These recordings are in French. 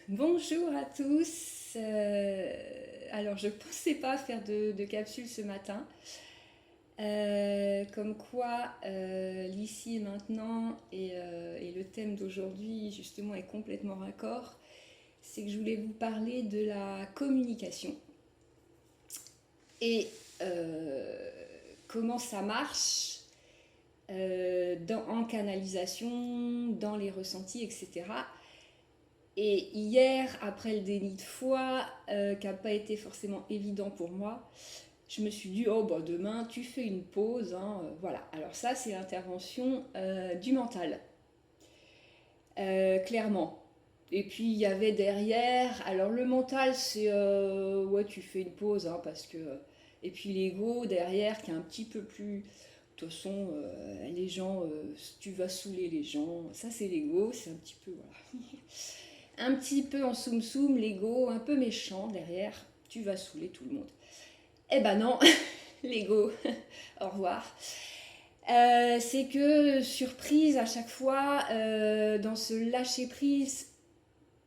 Bonjour à tous. Alors, je ne pensais pas faire de capsule ce matin. Comme quoi, l'ici et maintenant et le thème d'aujourd'hui, justement, est complètement raccord. C'est que je voulais vous parler de la communication et comment ça marche en canalisation, dans les ressentis, etc. Et hier, après le déni de foi, qui n'a pas été forcément évident pour moi, je me suis dit, oh bah demain tu fais une pause, hein, voilà. Alors ça c'est l'intervention du mental, clairement. Et puis il y avait derrière, alors le mental c'est, ouais tu fais une pause, hein, parce que... et puis l'ego derrière qui est un petit peu plus... De toute façon, les gens, tu vas saouler les gens, ça c'est l'ego, c'est un petit peu... Voilà. Un petit peu en soum soum, l'ego, un peu méchant derrière, tu vas saouler tout le monde. Eh ben non, l'ego, au revoir. C'est que surprise à chaque fois dans ce lâcher prise,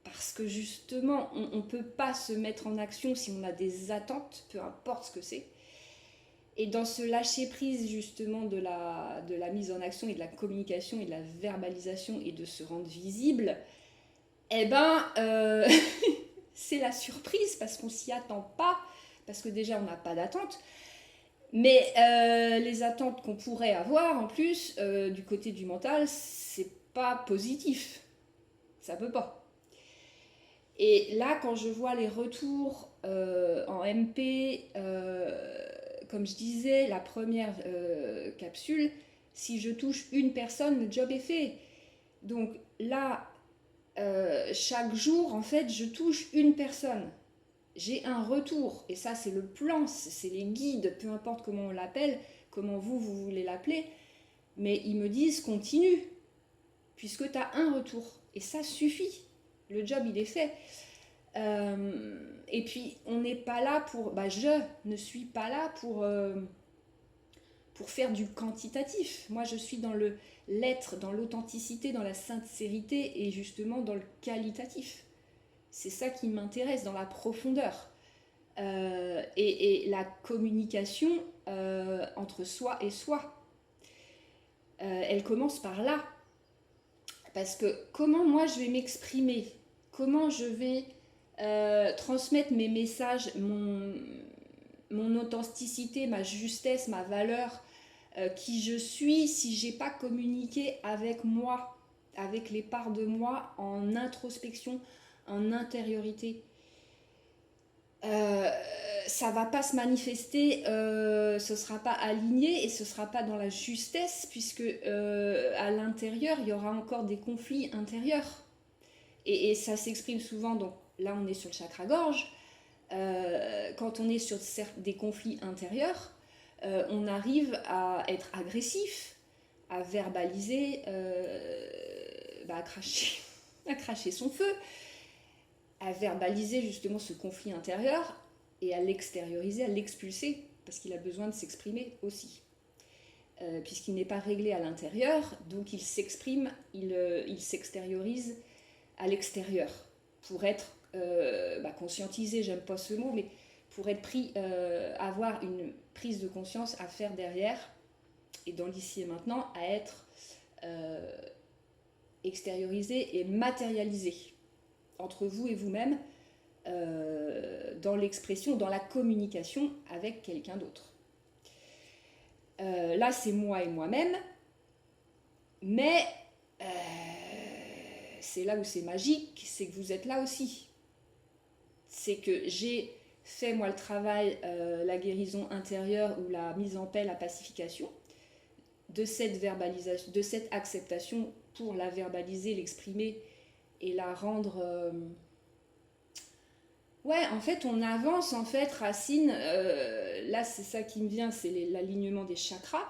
parce que justement on ne peut pas se mettre en action si on a des attentes, peu importe ce que c'est. Et dans ce lâcher prise justement de la mise en action et de la communication et de la verbalisation et de se rendre visible, eh ben c'est la surprise parce qu'on s'y attend pas, parce que déjà on n'a pas d'attente. Mais les attentes qu'on pourrait avoir en plus du côté du mental, c'est pas positif. Ça peut pas. Et là, quand je vois les retours en MP, comme je disais, la première capsule, si je touche une personne, le job est fait. Donc là, chaque jour, en fait, je touche une personne. J'ai un retour, et ça c'est le plan, c'est les guides, peu importe comment on l'appelle, comment vous voulez l'appeler, mais ils me disent continue, puisque tu as un retour, et ça suffit, le job il est fait. Et puis on n'est pas là pour, je ne suis pas là pour faire du quantitatif, moi je suis dans l'être, dans l'authenticité, dans la sincérité, et justement dans le qualitatif. C'est ça qui m'intéresse, dans la profondeur. Et la communication entre soi et soi. Elle commence par là. Parce que comment moi je vais m'exprimer, comment je vais transmettre mes messages, mon authenticité, ma justesse, ma valeur, qui je suis, si j'ai pas communiqué avec moi, avec les parts de moi en introspection, en intériorité. Euh, Ça va pas se manifester, ce sera pas aligné et ce sera pas dans la justesse, puisque à l'intérieur il y aura encore des conflits intérieurs, et ça s'exprime souvent. Donc là on est sur le chakra gorge. Quand on est sur des conflits intérieurs, on arrive à être agressif, à verbaliser, à cracher, à cracher son feu, à verbaliser justement ce conflit intérieur et à l'extérioriser, à l'expulser, parce qu'il a besoin de s'exprimer aussi. Puisqu'il n'est pas réglé à l'intérieur, donc il s'exprime, il s'extériorise à l'extérieur, pour être conscientisé, j'aime pas ce mot, mais pour être pris, avoir une prise de conscience à faire derrière, et dans l'ici et maintenant, à être extériorisé et matérialisé entre vous et vous-même, dans l'expression, dans la communication avec quelqu'un d'autre. Là, c'est moi et moi-même, mais c'est là où c'est magique, c'est que vous êtes là aussi. C'est que j'ai fait, moi, le travail, la guérison intérieure ou la mise en paix, la pacification, de cette verbalisation, de cette acceptation pour la verbaliser, l'exprimer et la rendre... Ouais, en fait, on avance, en fait, Racine, là, c'est ça qui me vient, c'est l'alignement des chakras.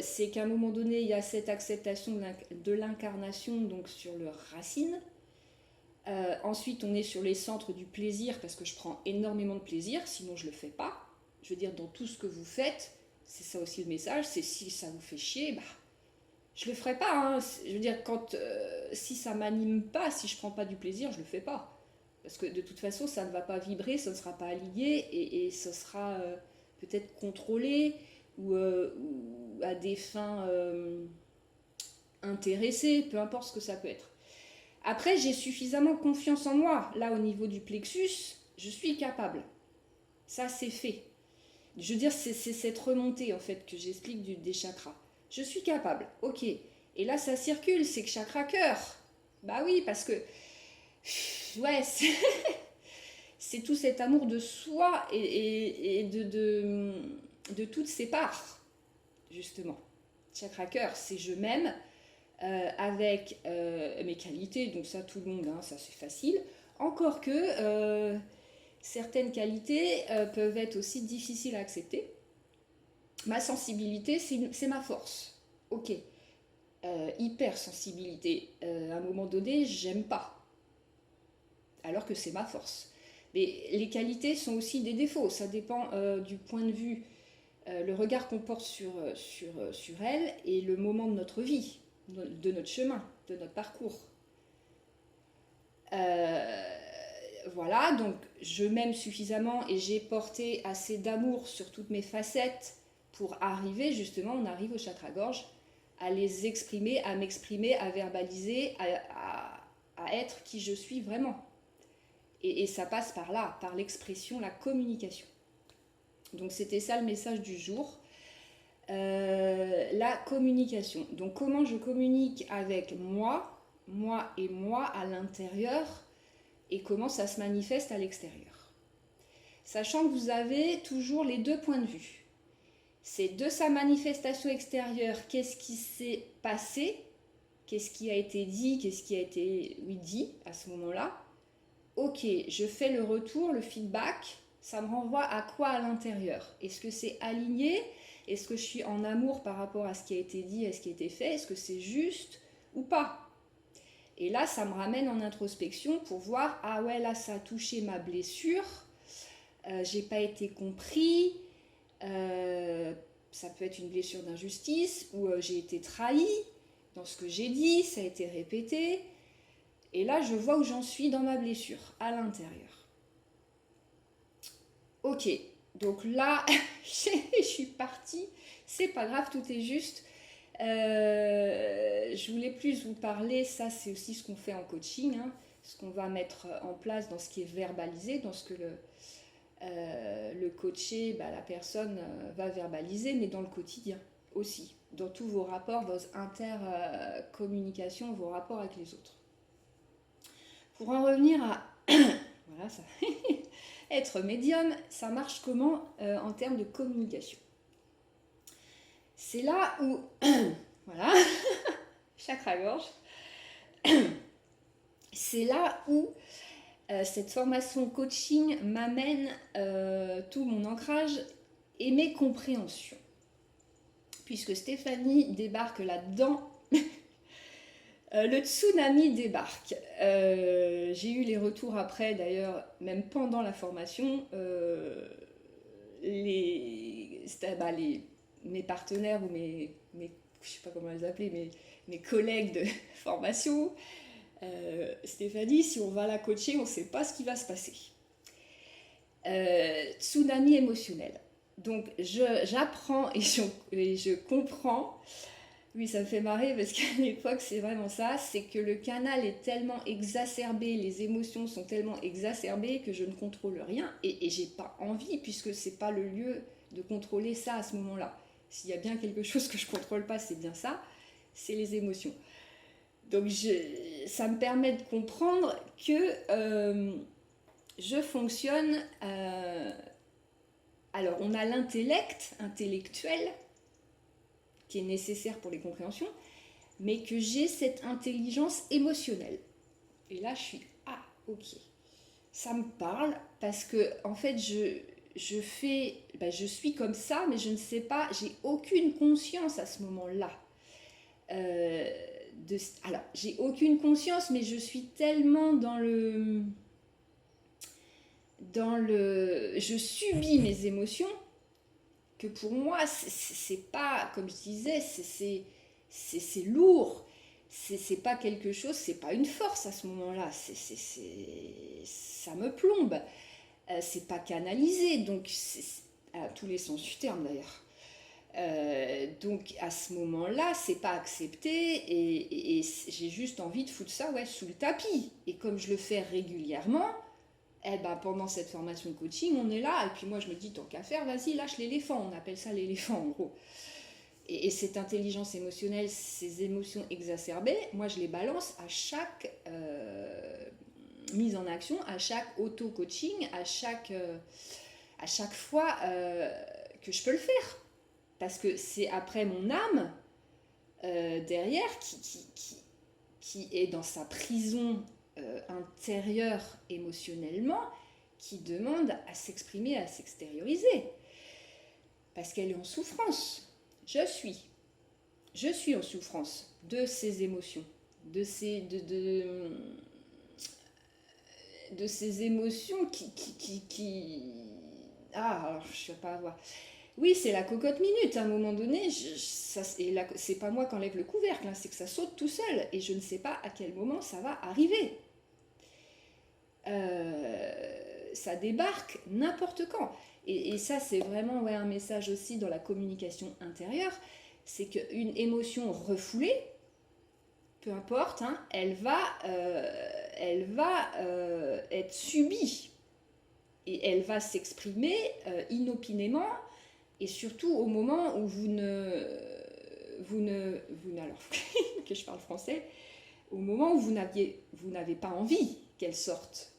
C'est qu'à un moment donné, il y a cette acceptation de l'incarnation, donc sur le Racine. Ensuite, on est sur les centres du plaisir, parce que je prends énormément de plaisir, sinon je ne le fais pas. Je veux dire, dans tout ce que vous faites, c'est ça aussi le message, c'est si ça vous fait chier, Je le ferai pas, hein. Je veux dire, si ça m'anime pas, si je prends pas du plaisir, je le fais pas. Parce que de toute façon, ça ne va pas vibrer, ça ne sera pas aligné et ce sera peut-être contrôlé ou à des fins intéressées, peu importe ce que ça peut être. Après, j'ai suffisamment confiance en moi. Là, au niveau du plexus, je suis capable. Ça, c'est fait. Je veux dire, c'est cette remontée, en fait, que j'explique des chakras. Je suis capable, ok. Et là, ça circule, c'est que chakra cœur. Bah oui, parce que... Ouais, c'est tout cet amour de soi et de toutes ses parts, justement. Chakra cœur, c'est je m'aime avec mes qualités, donc ça tout le monde, hein, ça c'est facile. Encore que certaines qualités peuvent être aussi difficiles à accepter. Ma sensibilité, c'est ma force. Ok. Hypersensibilité, à un moment donné, j'aime pas. Alors que c'est ma force. Mais les qualités sont aussi des défauts. Ça dépend du point de vue, le regard qu'on porte sur elles et le moment de notre vie, de notre chemin, de notre parcours. Voilà, donc je m'aime suffisamment et j'ai porté assez d'amour sur toutes mes facettes pour arriver, justement, on arrive au chakra-gorge, à les exprimer, à m'exprimer, à verbaliser, à être qui je suis vraiment. Et ça passe par là, par l'expression, la communication. Donc c'était ça le message du jour. La communication. Donc comment je communique avec moi et moi à l'intérieur et comment ça se manifeste à l'extérieur. Sachant que vous avez toujours les deux points de vue. C'est de sa manifestation extérieure, qu'est-ce qui s'est passé, qu'est-ce qui a été dit, qu'est-ce qui a été dit à ce moment-là. Ok, je fais le retour, le feedback, ça me renvoie à quoi à l'intérieur? Est-ce que c'est aligné? Est-ce que je suis en amour par rapport à ce qui a été dit, à ce qui a été fait? Est-ce que c'est juste ou pas? Et là, ça me ramène en introspection pour voir, ah ouais, là, ça a touché ma blessure, j'ai pas été compris, ça peut être une blessure d'injustice, ou j'ai été trahi dans ce que j'ai dit, ça a été répété. Et là, je vois où j'en suis dans ma blessure, à l'intérieur. Ok, donc là, je suis partie. C'est pas grave, tout est juste. Je voulais plus vous parler, ça c'est aussi ce qu'on fait en coaching, hein, ce qu'on va mettre en place dans ce qui est verbalisé, dans ce que le coaché, la personne va verbaliser, mais dans le quotidien aussi, dans tous vos rapports, vos intercommunications, vos rapports avec les autres. Pour en revenir à voilà, ça. Être médium, ça marche comment en termes de communication? C'est là où, voilà, chakra-gorge, c'est là où cette formation coaching m'amène tout mon ancrage et mes compréhensions. Puisque Stéphanie débarque là-dedans, le tsunami débarque. J'ai eu les retours après, d'ailleurs, même pendant la formation, mes partenaires ou mes je sais pas comment les appeler, mes collègues de formation, Stéphanie, si on va la coacher, on ne sait pas ce qui va se passer. Tsunami émotionnel. Donc j'apprends et je comprends. Oui, ça me fait marrer parce qu'à l'époque, c'est vraiment ça, c'est que le canal est tellement exacerbé, les émotions sont tellement exacerbées que je ne contrôle rien et j'ai pas envie puisque c'est pas le lieu de contrôler ça à ce moment-là. S'il y a bien quelque chose que je contrôle pas, c'est bien ça, c'est les émotions. Donc ça me permet de comprendre que je fonctionne... alors on a l'intellect intellectuel qui est nécessaire pour les compréhensions, mais que j'ai cette intelligence émotionnelle. Et là, je suis ok. Ça me parle parce que en fait, je suis comme ça, mais je ne sais pas, j'ai aucune conscience à ce moment-là. Alors, j'ai aucune conscience, mais je suis tellement je subis mes émotions que pour moi, c'est pas, comme je disais, c'est lourd. C'est pas quelque chose, c'est pas une force à ce moment-là. Ça me plombe. C'est pas canalisé, donc à tous les sens du terme d'ailleurs. Donc à ce moment-là, c'est pas accepté et j'ai juste envie de foutre ça sous le tapis. Et comme je le fais régulièrement, pendant cette formation de coaching, on est là. Et puis moi, je me dis, tant qu'à faire, vas-y, lâche l'éléphant. On appelle ça l'éléphant en gros. Et cette intelligence émotionnelle, ces émotions exacerbées, moi, je les balance à chaque mise en action, à chaque auto-coaching, à chaque fois que je peux le faire. Parce que c'est après mon âme derrière qui est dans sa prison intérieure émotionnellement, qui demande à s'exprimer, à s'extérioriser. Parce qu'elle est en souffrance. Je suis en souffrance de ces émotions, de ces émotions qui... Ah, alors je ne vais pas avoir... Oui, c'est la cocotte minute. À un moment donné, c'est pas moi qui enlève le couvercle, c'est que ça saute tout seul. Et je ne sais pas à quel moment ça va arriver. Ça débarque n'importe quand. Et ça, c'est vraiment un message aussi dans la communication intérieure. C'est qu'une émotion refoulée, peu importe, elle va être subie. Et elle va s'exprimer inopinément. Et surtout au moment où vous alors que je parle français, au moment où vous n'avez pas envie qu'elle sorte.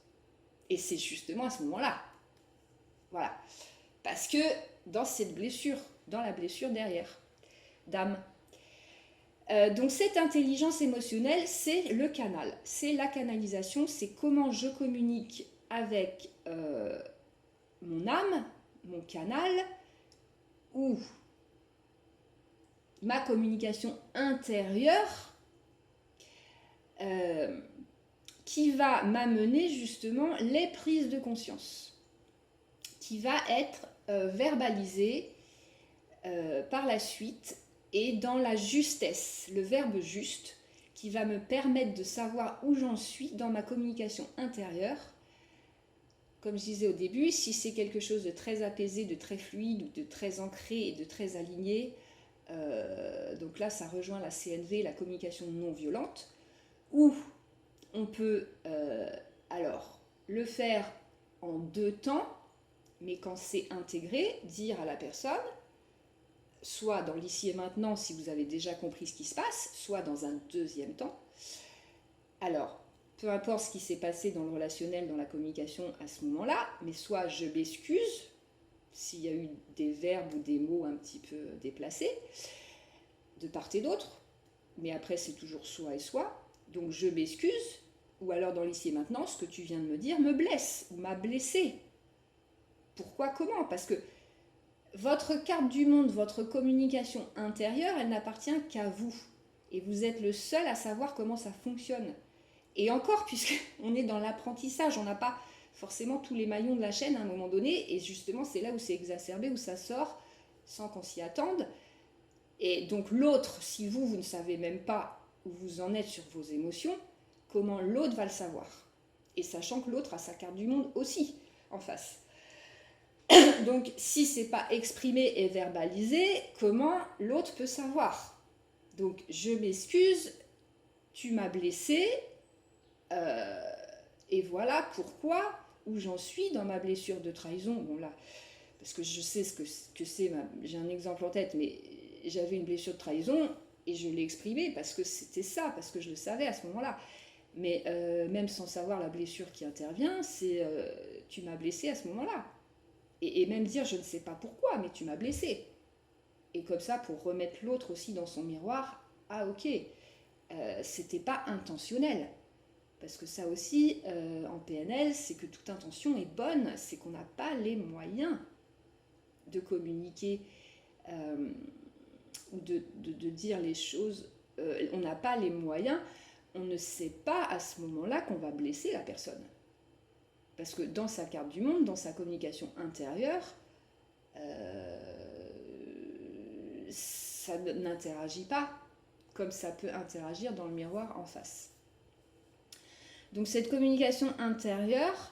Et c'est justement à ce moment-là. Voilà. Parce que dans cette blessure, dans la blessure derrière, d'âme. Donc cette intelligence émotionnelle, c'est le canal. C'est la canalisation, c'est comment je communique avec mon âme, mon canal, ou ma communication intérieure qui va m'amener justement les prises de conscience, qui va être verbalisée par la suite et dans la justesse, le verbe juste, qui va me permettre de savoir où j'en suis dans ma communication intérieure. Comme je disais au début, si c'est quelque chose de très apaisé, de très fluide, ou de très ancré et de très aligné, donc là ça rejoint la CNV, la communication non violente, où on peut alors le faire en 2 temps, mais quand c'est intégré, dire à la personne, soit dans l'ici et maintenant si vous avez déjà compris ce qui se passe, soit dans un 2e temps. Alors, peu importe ce qui s'est passé dans le relationnel, dans la communication à ce moment-là, mais soit je m'excuse s'il y a eu des verbes ou des mots un petit peu déplacés, de part et d'autre, mais après c'est toujours soit et soit, donc je m'excuse, ou alors dans l'ici et maintenant, ce que tu viens de me dire me blesse, ou m'a blessé. Pourquoi, comment ? Parce que votre carte du monde, votre communication intérieure, elle n'appartient qu'à vous, et vous êtes le seul à savoir comment ça fonctionne. Et encore, puisqu'on est dans l'apprentissage, on n'a pas forcément tous les maillons de la chaîne à un moment donné, et justement c'est là où c'est exacerbé, où ça sort sans qu'on s'y attende. Et donc l'autre, si vous ne savez même pas où vous en êtes sur vos émotions, comment l'autre va le savoir ? Et sachant que l'autre a sa carte du monde aussi en face. Donc si c'est pas exprimé et verbalisé, comment l'autre peut savoir ? Donc je m'excuse, tu m'as blessé, et voilà pourquoi, où j'en suis dans ma blessure de trahison. Bon là, parce que je sais ce que c'est, j'ai un exemple en tête, mais j'avais une blessure de trahison et je l'ai exprimée parce que c'était ça, parce que je le savais à ce moment-là. Mais même sans savoir la blessure qui intervient, c'est tu m'as blessé à ce moment-là. Et même dire je ne sais pas pourquoi, mais tu m'as blessé. Et comme ça, pour remettre l'autre aussi dans son miroir, ah ok, c'était pas intentionnel. Parce que ça aussi, en PNL, c'est que toute intention est bonne, c'est qu'on n'a pas les moyens de communiquer ou de dire les choses. On n'a pas les moyens, on ne sait pas à ce moment-là qu'on va blesser la personne. Parce que dans sa carte du monde, dans sa communication intérieure, ça n'interagit pas. comme ça peut interagir dans le miroir en face. Donc cette communication intérieure,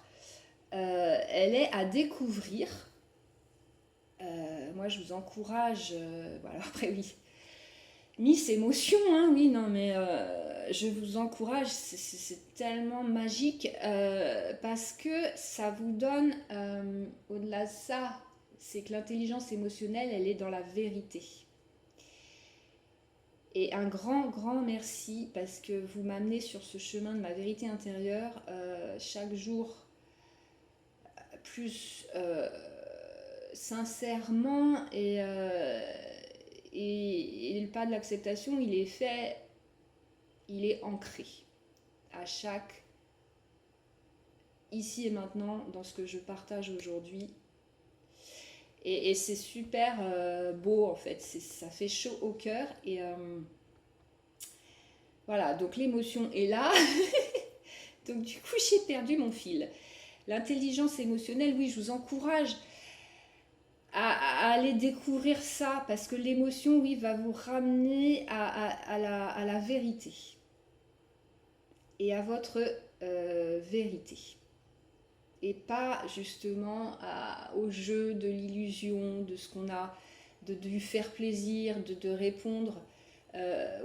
elle est à découvrir. Moi je vous encourage, voilà, après oui, Miss Émotion, hein, oui, non mais je vous encourage, c'est tellement magique parce que ça vous donne, au-delà de ça, c'est que l'intelligence émotionnelle, elle est dans la vérité. Et un grand, grand merci parce que vous m'amenez sur ce chemin de ma vérité intérieure chaque jour plus sincèrement et le pas de l'acceptation, il est fait, il est ancré à chaque ici et maintenant dans ce que je partage aujourd'hui. Et c'est super beau en fait, ça fait chaud au cœur et voilà, donc l'émotion est là. Donc du coup j'ai perdu mon fil. L'intelligence émotionnelle, oui, je vous encourage à aller découvrir ça parce que l'émotion, oui, va vous ramener à la vérité et à votre vérité. Et pas justement au jeu de l'illusion, de ce qu'on a, de lui faire plaisir, de répondre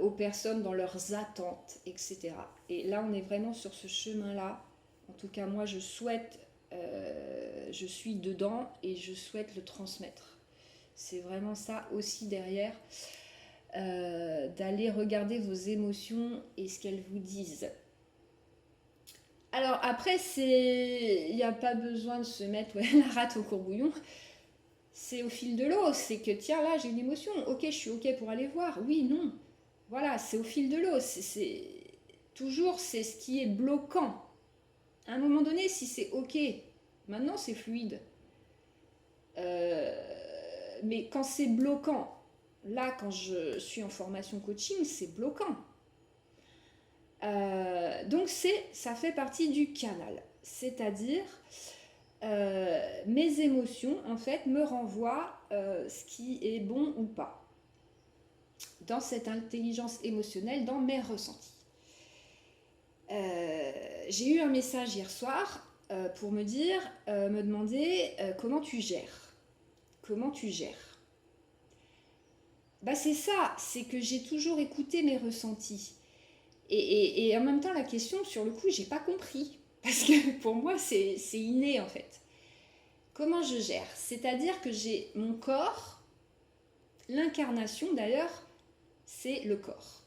aux personnes dans leurs attentes, etc. Et là, on est vraiment sur ce chemin-là. En tout cas, moi, je souhaite, je suis dedans et je souhaite le transmettre. C'est vraiment ça aussi derrière, d'aller regarder vos émotions et ce qu'elles vous disent. Alors après, il n'y a pas besoin de se mettre la rate au courbouillon. C'est au fil de l'eau. C'est que tiens, là, j'ai une émotion. Ok, je suis ok pour aller voir. Oui, non. Voilà, c'est au fil de l'eau. Toujours, c'est ce qui est bloquant. À un moment donné, si c'est ok, maintenant c'est fluide. Mais quand c'est bloquant, là, quand je suis en formation coaching, c'est bloquant. Donc ça fait partie du canal, c'est-à-dire mes émotions en fait me renvoient ce qui est bon ou pas dans cette intelligence émotionnelle, dans mes ressentis. J'ai eu un message hier soir pour me dire, me demander comment tu gères. Comment tu gères. Bah c'est ça, c'est que j'ai toujours écouté mes ressentis. Et en même temps, la question, sur le coup, j'ai pas compris. Parce que pour moi, c'est inné, en fait. Comment je gère? C'est-à-dire que j'ai mon corps, l'incarnation, d'ailleurs, c'est le corps.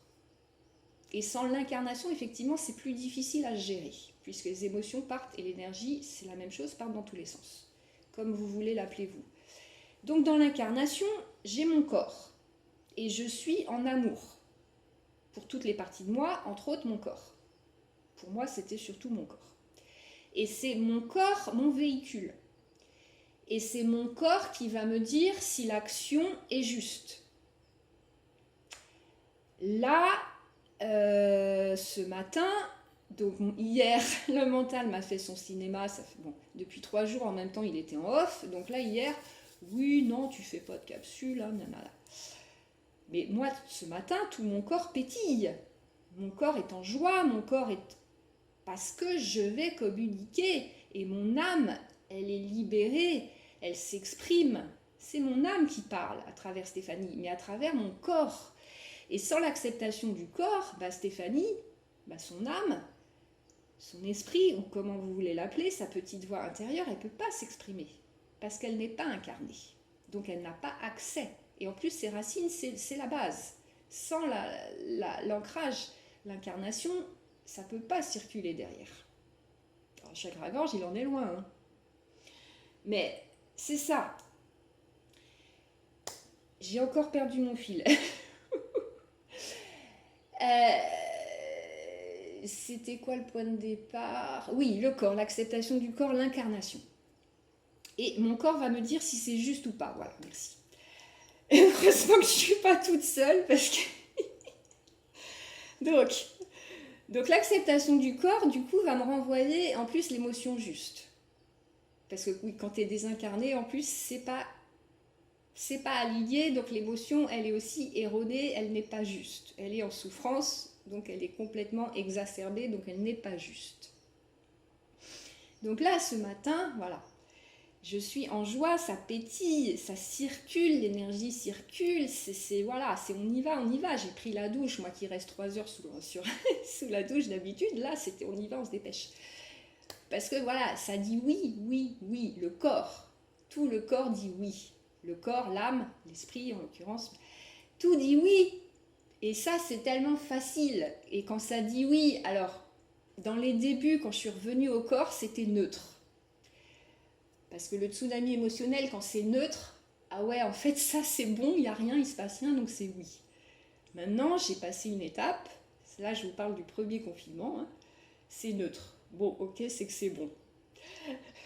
Et sans l'incarnation, effectivement, c'est plus difficile à gérer. Puisque les émotions partent et l'énergie, c'est la même chose, partent dans tous les sens. Comme vous voulez l'appeler vous. Donc, dans l'incarnation, j'ai mon corps. Et je suis en amour. Pour toutes les parties de moi, entre autres mon corps. Pour moi, c'était surtout mon corps. Et c'est mon corps, mon véhicule. Et c'est mon corps qui va me dire si l'action est juste. Là, ce matin, donc hier, le mental m'a fait son cinéma. Ça fait, bon, depuis 3 jours, en même temps, il était en off. Donc là, hier, oui, non, tu fais pas de capsule, hein, nanana. Mais moi, ce matin, tout mon corps pétille. Mon corps est en joie, mon corps est... Parce que je vais communiquer. Et mon âme, elle est libérée, elle s'exprime. C'est mon âme qui parle à travers Stéphanie, mais à travers mon corps. Et sans l'acceptation du corps, bah Stéphanie, bah son âme, son esprit, ou comment vous voulez l'appeler, sa petite voix intérieure, elle ne peut pas s'exprimer. Parce qu'elle n'est pas incarnée. Donc elle n'a pas accès. Et en plus, ses racines, c'est la base. Sans l'ancrage, l'incarnation, ça ne peut pas circuler derrière. Alors, chakra-gorge, il en est loin. Hein. Mais c'est ça. J'ai encore perdu mon fil. C'était quoi le point de départ? Oui, le corps, l'acceptation du corps, l'incarnation. Et mon corps va me dire si c'est juste ou pas. Voilà, merci. Et heureusement que je ne suis pas toute seule parce que... Donc l'acceptation du corps, du coup, va me renvoyer en plus l'émotion juste. Parce que oui, quand tu es désincarné, en plus, c'est pas c'est pas aligné, donc l'émotion, elle est aussi erronée, elle n'est pas juste. Elle est en souffrance, donc elle est complètement exacerbée, donc elle n'est pas juste. Donc là, ce matin, voilà, je suis en joie, ça pétille, ça circule, l'énergie circule, voilà, on y va. J'ai pris la douche, moi qui reste 3 heures sous la douche d'habitude, là, c'était on y va, on se dépêche. Parce que voilà, ça dit oui, oui, oui, le corps, tout le corps dit oui. Le corps, l'âme, l'esprit en l'occurrence, tout dit oui. Et ça, c'est tellement facile. Et quand ça dit oui, alors, dans les débuts, quand je suis revenue au corps, c'était neutre. Parce que le tsunami émotionnel, quand c'est neutre, ah ouais, en fait, ça c'est bon, il n'y a rien, il ne se passe rien, donc c'est oui. Maintenant, j'ai passé une étape, là je vous parle du premier confinement, hein, c'est neutre. Bon, ok, c'est que c'est bon.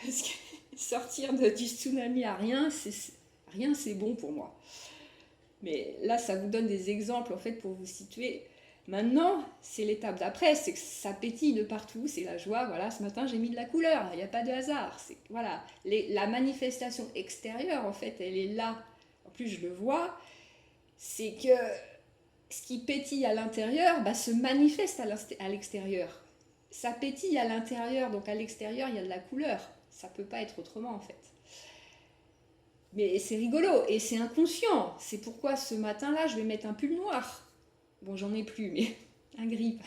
Parce que sortir du tsunami à rien, c'est bon pour moi. Mais là, ça vous donne des exemples, en fait, pour vous situer. Maintenant, c'est l'étape d'après, c'est que ça pétille de partout, c'est la joie. Voilà, ce matin, j'ai mis de la couleur, il n'y a pas de hasard. Voilà, la manifestation extérieure, en fait, elle est là. En plus, je le vois, c'est que ce qui pétille à l'intérieur se manifeste à l'extérieur. Ça pétille à l'intérieur, donc à l'extérieur, il y a de la couleur. Ça ne peut pas être autrement, en fait. Mais c'est rigolo et c'est inconscient. C'est pourquoi ce matin-là, je vais mettre un pull noir. Bon, j'en ai plus, mais un gris.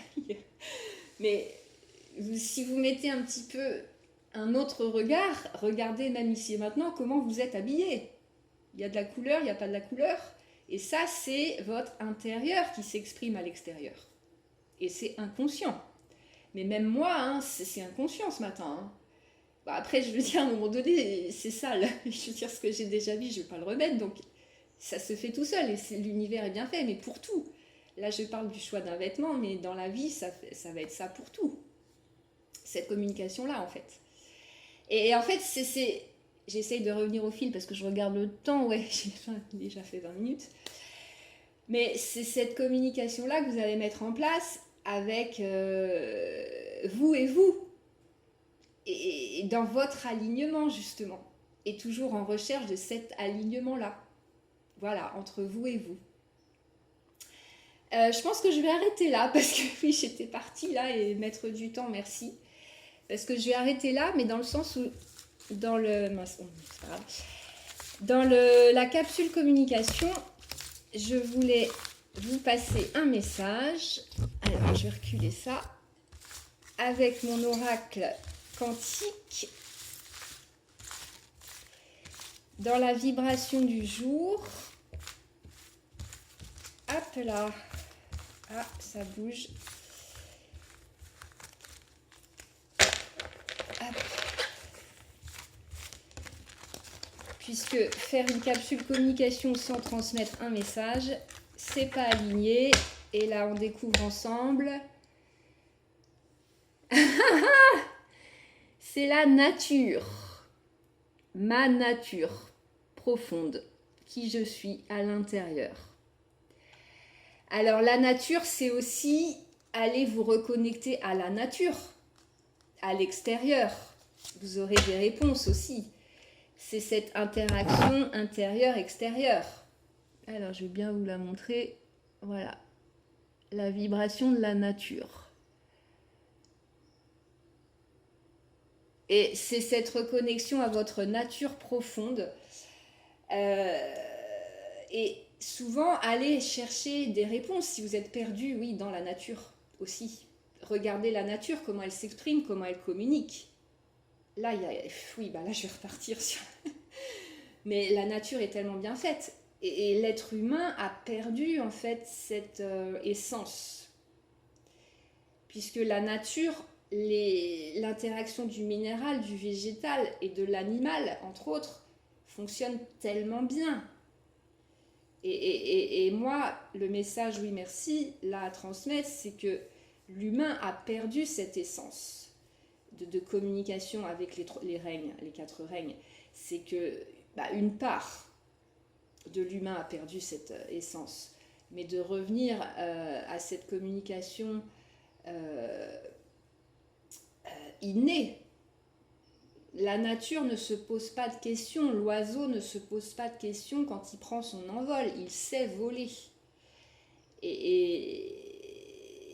Mais si vous mettez un petit peu un autre regard, regardez même ici et maintenant comment vous êtes habillé. Il y a de la couleur, il n'y a pas de la couleur. Et ça, c'est votre intérieur qui s'exprime à l'extérieur. Et c'est inconscient. Mais même moi, hein, c'est inconscient ce matin. Hein. Après, je veux dire, à un moment donné, c'est sale. Je veux dire, ce que j'ai déjà vu, je ne vais pas le remettre. Donc, ça se fait tout seul. Et l'univers est bien fait, mais pour tout. Là, je parle du choix d'un vêtement, mais dans la vie, ça va être ça pour tout. Cette communication-là, en fait. Et en fait, j'essaye de revenir au fil parce que je regarde le temps. Ouais, j'ai déjà fait 20 minutes. Mais c'est cette communication-là que vous allez mettre en place avec vous et vous. Et dans votre alignement, justement. Et toujours en recherche de cet alignement-là. Voilà, entre vous et vous. Je pense que je vais arrêter là, parce que oui, j'étais partie là et mettre du temps, merci. Parce que je vais arrêter là, mais dans le sens où, dans la capsule communication, je voulais vous passer un message. Alors, je vais reculer ça. Avec mon oracle quantique, dans la vibration du jour. Hop là. Ah, ça bouge. Hop. Puisque faire une capsule communication sans transmettre un message, c'est pas aligné. Et là, on découvre ensemble. C'est la nature. Ma nature profonde, qui je suis à l'intérieur. Alors la nature, c'est aussi aller vous reconnecter à la nature, à l'extérieur. Vous aurez des réponses aussi. C'est cette interaction intérieure-extérieure. Alors je vais bien vous la montrer. Voilà, la vibration de la nature. Et c'est cette reconnexion à votre nature profonde. Et souvent, allez chercher des réponses si vous êtes perdu, oui, dans la nature aussi. Regardez la nature, comment elle s'exprime, comment elle communique. Là, là, je vais repartir sur... Mais la nature est tellement bien faite. Et l'être humain a perdu, en fait, cette essence. Puisque la nature, l'interaction du minéral, du végétal et de l'animal, entre autres, fonctionne tellement bien. Et moi, le message, oui merci, là à transmettre, c'est que l'humain a perdu cette essence de communication avec les règnes, les 4 règnes. C'est que une part de l'humain a perdu cette essence. Mais de revenir à cette communication innée, la nature ne se pose pas de questions, l'oiseau ne se pose pas de questions quand il prend son envol, il sait voler.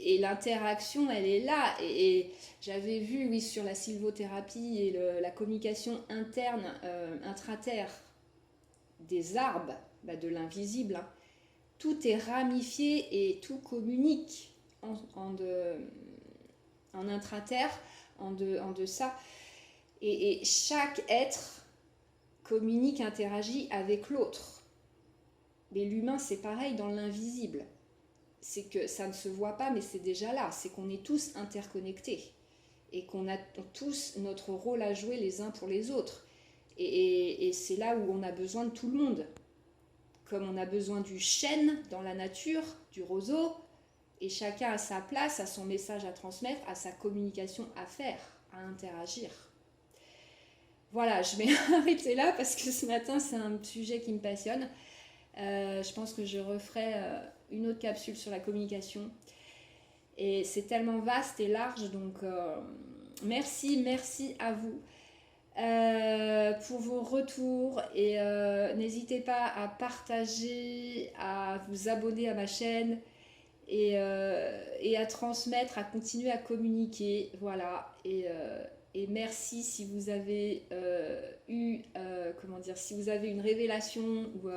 Et l'interaction, elle est là. Et j'avais vu, oui, sur la sylvothérapie et la communication interne, intraterre des arbres, de l'invisible, hein. Tout est ramifié et tout communique en intraterre, en deçà. Et chaque être communique, interagit avec l'autre. Mais l'humain, c'est pareil dans l'invisible. C'est que ça ne se voit pas, mais c'est déjà là. C'est qu'on est tous interconnectés et qu'on a tous notre rôle à jouer les uns pour les autres. Et c'est là où on a besoin de tout le monde. Comme on a besoin du chêne dans la nature, du roseau, et chacun a sa place, a son message à transmettre, a sa communication à faire, à interagir. Voilà, je vais arrêter là parce que ce matin, c'est un sujet qui me passionne. Je pense que je referai une autre capsule sur la communication. Et c'est tellement vaste et large, donc merci à vous pour vos retours. Et n'hésitez pas à partager, à vous abonner à ma chaîne et à transmettre, à continuer à communiquer. Voilà. Et merci si vous avez si vous avez une révélation ou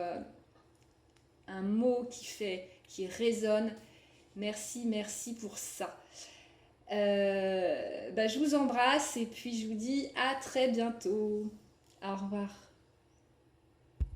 un mot qui résonne. Merci pour ça. Je vous embrasse et puis je vous dis à très bientôt. Au revoir.